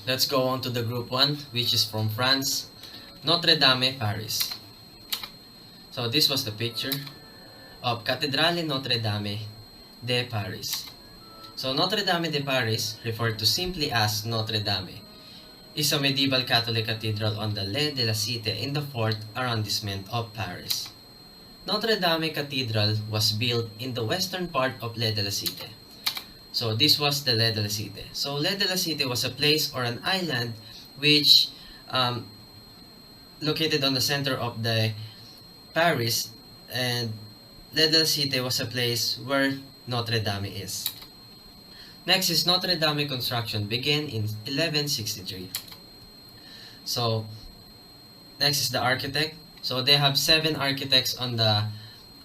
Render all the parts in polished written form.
Let's go on to the group 1, which is from France, Notre Dame, Paris. So this was the picture of Cathédrale Notre Dame de Paris. So Notre Dame de Paris, referred to simply as Notre Dame, is a medieval Catholic cathedral on the Le de la Cité in the 4th arrondissement of Paris. Notre Dame Cathedral was built in the western part of Le de la Cité. So this was the Le de la Cité. So Le de la Cité was a place or an island which um, located on the center of the Paris, and Le de la Cité was a place where Notre Dame is. Next is Notre Dame construction began in 1163. So next is the architect. So they have 7 architects on the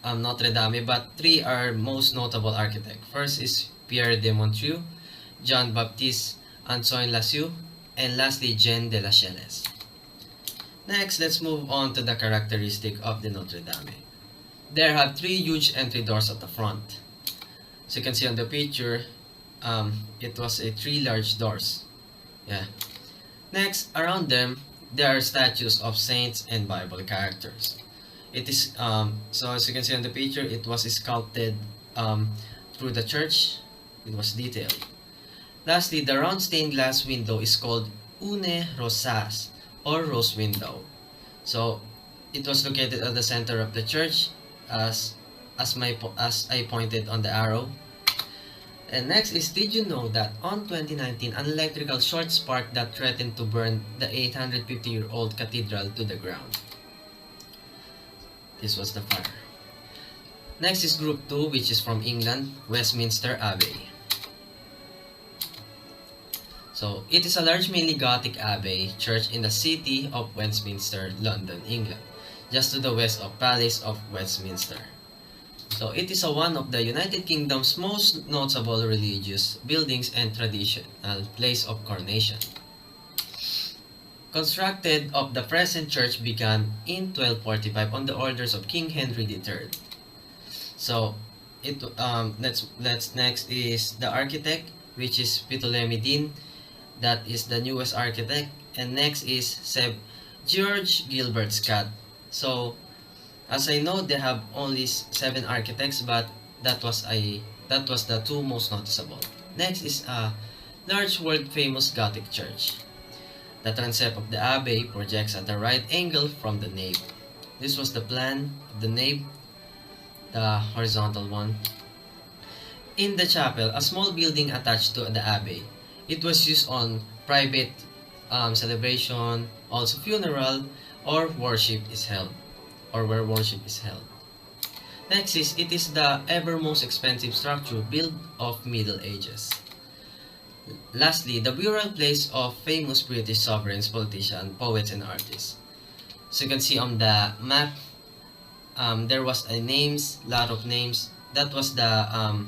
Notre Dame, but 3 are most notable architects. First is Pierre de Montreuil, Jean Baptiste Antoine Lasieux, and lastly Jean de la Chelles. Next, let's move on to the characteristic of the Notre Dame. There have 3 huge entry doors at the front. So you can see on the picture, it was a 3 large doors. Yeah. Next, around them, there are statues of saints and Bible characters. It is so as you can see on the picture, it was sculpted through the church. It was detailed. Lastly, the round stained glass window is called une rosas or rose window. So it was located at the center of the church, as I pointed on the arrow. And next is, did you know that on 2019 an electrical short spark that threatened to burn the 850-year-old cathedral to the ground? This was the fire. Next is group 2, which is from England, Westminster Abbey. So it is a large, mainly Gothic Abbey church in the city of Westminster, London, England, just to the west of Palace of Westminster. So it is one of the United Kingdom's most notable religious buildings and traditional place of coronation. Constructed of the present church began in 1245 on the orders of King Henry III. So it let's next is the architect, which is Ptolemydine, that is the newest architect, and next is George Gilbert Scott. So as I know, they have only 7 architects, but that was the 2 most noticeable. Next is a large world-famous Gothic church. The transept of the abbey projects at the right angle from the nave. This was the plan of the nave, the horizontal one. In the chapel, a small building attached to the abbey. It was used on private celebration, also funeral, or worship is held, or where worship is held. Next is, it is the ever most expensive structure built of Middle Ages. Lastly, the burial place of famous British sovereigns, politicians, poets, and artists. So you can see on the map, there was a lot of names. That was the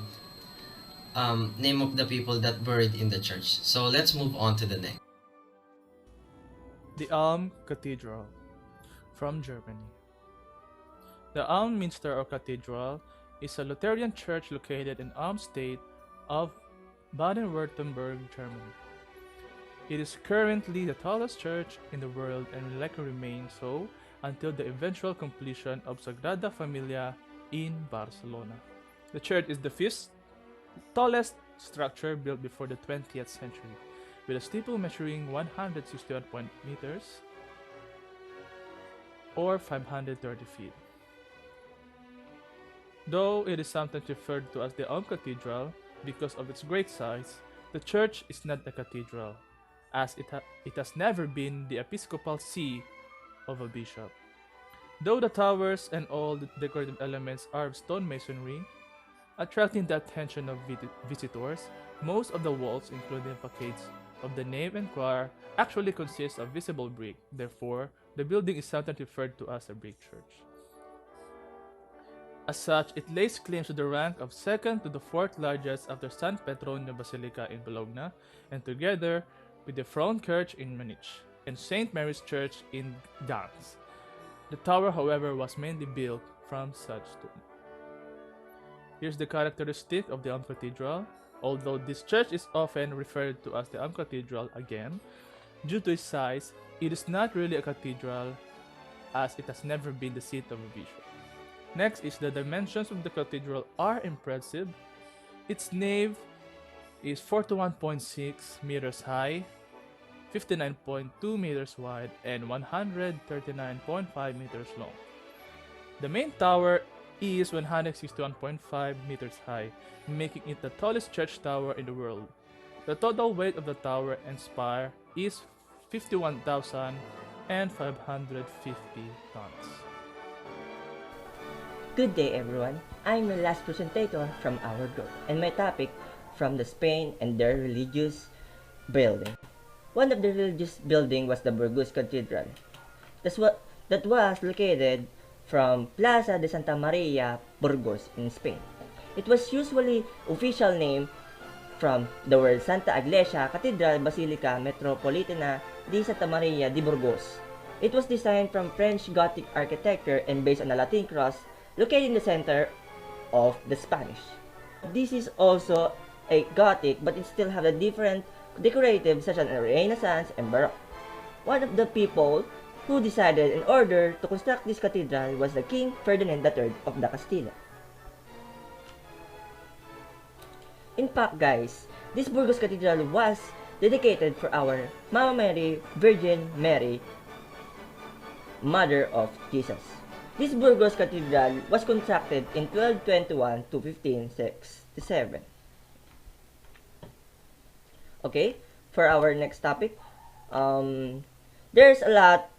name of the people that buried in the church. So let's move on to the next. The Ulm Cathedral from Germany. The Ulm Minster or Cathedral is a Lutheran church located in Ulm state of Baden-Württemberg, Germany. It is currently the tallest church in the world and will likely remain so until the eventual completion of Sagrada Familia in Barcelona. The church is the 5th tallest structure built before the 20th century, with a steeple measuring 161 meters or 530 feet. Though it is sometimes referred to as the Ulm Cathedral because of its great size, the church is not a cathedral, as it has never been the episcopal see of a bishop. Though the towers and all the decorative elements are of stone masonry, attracting the attention of visitors, most of the walls, including facades of the nave and choir, actually consist of visible brick. Therefore, the building is sometimes referred to as a brick church. As such, it lays claim to the rank of second to the 4th largest after San Petronio Basilica in Bologna, and together with the Frauenkirche in Munich and St. Mary's Church in Gans. The tower, however, was mainly built from such stone. Here's the characteristic of the Ulm Cathedral. Although this church is often referred to as the Cathedral again, due to its size, it is not really a cathedral as it has never been the seat of a bishop. Next is the dimensions of the cathedral are impressive. Its nave is 41.6 meters high, 59.2 meters wide, and 139.5 meters long. The main tower is 161.5 meters high, making it the tallest church tower in the world. The total weight of the tower and spire is 51,550 tons. Good day everyone, I'm the last presentator from our group and my topic from the Spain and their religious building. One of the religious building was the Burgos Cathedral. That was located from Plaza de Santa Maria, Burgos in Spain. It was usually official name from the word Santa Iglesia Cathedral Basilica Metropolitana de Santa Maria de Burgos. It was designed from French Gothic architecture and based on a Latin cross located in the center of the Spanish. This is also a Gothic, but it still have a different decorative such as Renaissance and Baroque. One of the people who decided in order to construct this cathedral was the King Ferdinand III of the Castilla. In fact guys, this Burgos Cathedral was dedicated for our Mama Mary, Virgin Mary, Mother of Jesus. This Burgos Cathedral was constructed in 1221 to 1567. Okay, for our next topic, there's a lot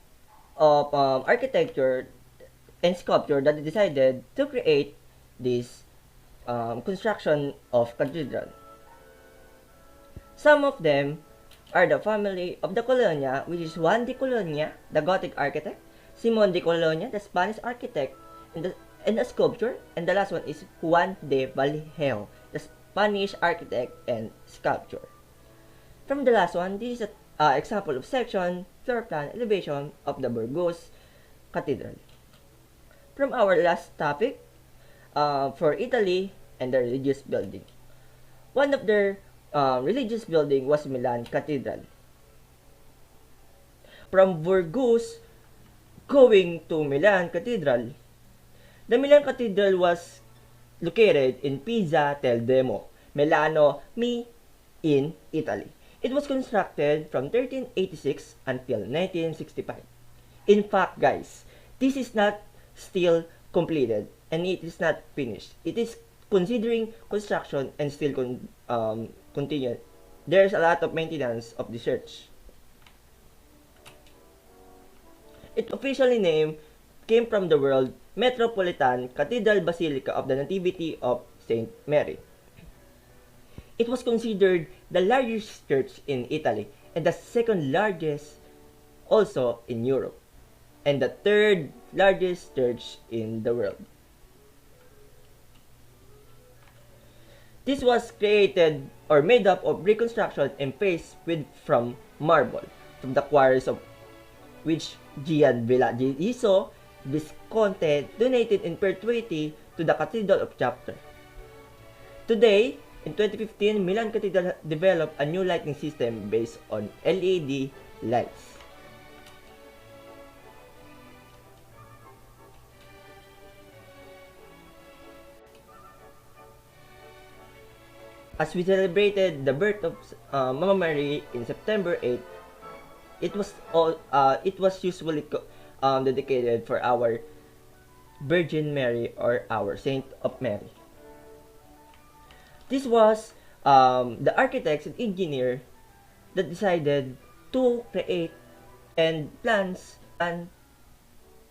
of architecture and sculpture that decided to create this construction of cathedral. Some of them are the family of the Colonia, which is Juan de Colonia, the Gothic architect, Simon de Colonia, the Spanish architect, and the sculptor, and the last one is Juan de Vallejo, the Spanish architect and sculptor. From the last one, this is an example of section, floor plan, elevation of the Burgos Cathedral. From our last topic, for Italy and the religious building. One of their religious building was Milan Cathedral. From Burgos going to Milan Cathedral, the Milan Cathedral was located in Piazza del Demo, Milano, in Italy. It was constructed from 1386 until 1965. In fact, guys, this is not still completed and it is not finished. It is considering construction and still continued. There's a lot of maintenance of the church. It officially name came from the word Metropolitan Cathedral Basilica of the Nativity of Saint Mary. It was considered the largest church in Italy and the second largest also in Europe and the third largest church in the world. This was created or made up of reconstruction and faced with from marble from the quarries of which Gian Villaggiso Visconti donated in perpetuity to the Cathedral of Chapter. Today, in 2015, Milan Cathedral developed a new lighting system based on LED lights. As we celebrated the birth of Mama Mary in September 8, it was usually dedicated for our Virgin Mary or our Saint of Mary. This was the architects and engineer that decided to create and plans, and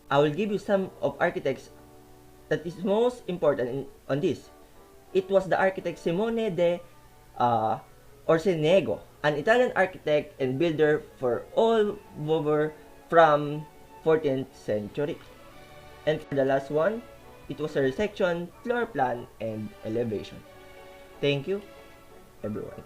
I will give you some of architects that is most important on this. It was the architect Simone de Orsenego, an Italian architect and builder for all over from 14th century. And for the last one, it was a section, floor plan, and elevation. Thank you, everyone.